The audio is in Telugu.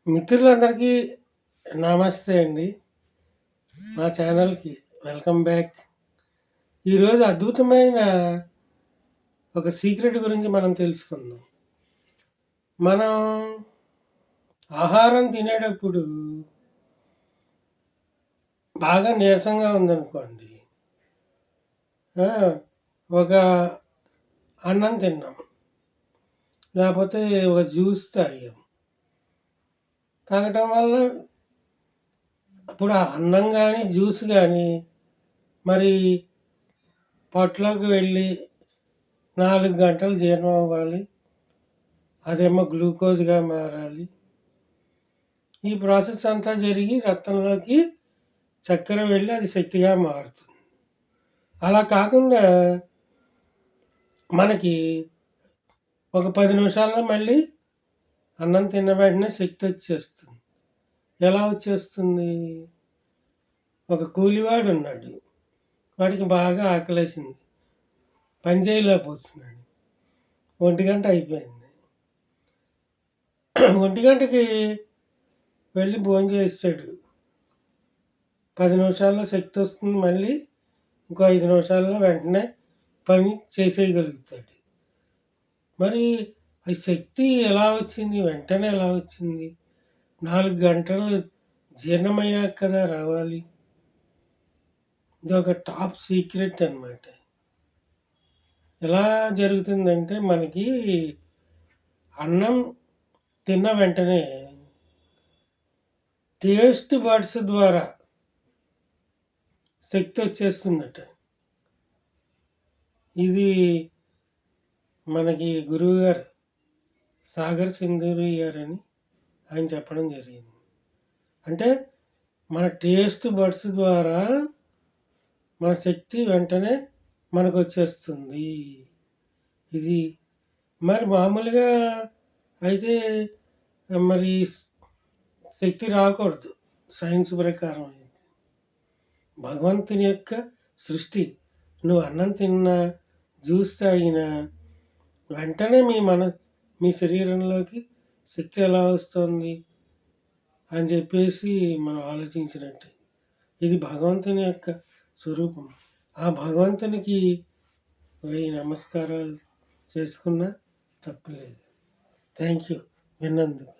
మిత్రులందరికీ నమస్తే అండి. మా ఛానల్‌కి వెల్కమ్ బ్యాక్. ఈరోజు అద్భుతమైన ఒక సీక్రెట్ గురించి మనం తెలుసుకుందాం. మనం ఆహారం తినేటప్పుడు బాగా నీరసంగా ఉందనుకోండి. ఒక అన్నం తిన్నాం. లేకపోతే ఒక జ్యూస్ తాగాం. తాగటం వల్ల అప్పుడు ఆ అన్నం గానీ, జ్యూస్ గానీ మరి పొట్టలోకి వెళ్ళి 4 గంటలు జీర్ణం అవ్వాలి. అదేమో గ్లూకోజ్‌గా మారాలి. ఈ ప్రాసెస్ అంతా జరిగి రక్తంలోకి చక్కెర వెళ్ళి అది శక్తిగా మారుతుంది. అలా కాకుండా మనకి ఒక 10 నిమిషాల్లో మళ్ళీ అన్నం తిన్న వెంటనే శక్తి వచ్చేస్తుంది. ఎలా వచ్చేస్తుంది? ఒక కూలివాడు ఉన్నాడు. వాడికి బాగా ఆకలేసింది. పని చేయలేకపోతున్నాడు. 1 అయిపోయింది. 1 వెళ్ళి భోంచేస్తాడు. 10 నిమిషాల్లో శక్తి వస్తుంది. మళ్ళీ ఇంకో 5 నిమిషాల్లో వెంటనే పని చేసేయగలుగుతాడు. మరి ఆ శక్తి ఎలా వచ్చింది? వెంటనే ఎలా వచ్చింది? 4 గంటలు జీర్ణమయ్యాక కదా రావాలి. ఇదొక టాప్ సీక్రెట్ అనమాట. ఎలా జరుగుతుందంటే మనకి అన్నం తిన్న వెంటనే టేస్ట్ బడ్స్ ద్వారా శక్తి వచ్చేస్తుందట. ఇది మనకి గురువుగారు సాగర్ సింధూరి గారని ఆయన చెప్పడం జరిగింది. అంటే మన టేస్ట్ బడ్స్ ద్వారా మన శక్తి వెంటనే మనకు వచ్చేస్తుంది. ఇది మరి మామూలుగా అయితే మరి శక్తి రాకూడదు సైన్స్ ప్రకారం. అయితే భగవంతుని యొక్క సృష్టి. నువ్వు అన్నం తిన్నా, జ్యూస్ తాగినా వెంటనే మీ శరీరంలోకి శక్తి ఎలా వస్తుంది అని చెప్పేసి మనం ఆలోచించినట్టు. ఇది భగవంతుని యొక్క స్వరూపం. ఆ భగవంతునికి 1000 నమస్కారాలు చేసుకున్నా తప్పులేదు. థ్యాంక్ యూ విన్నందుకు.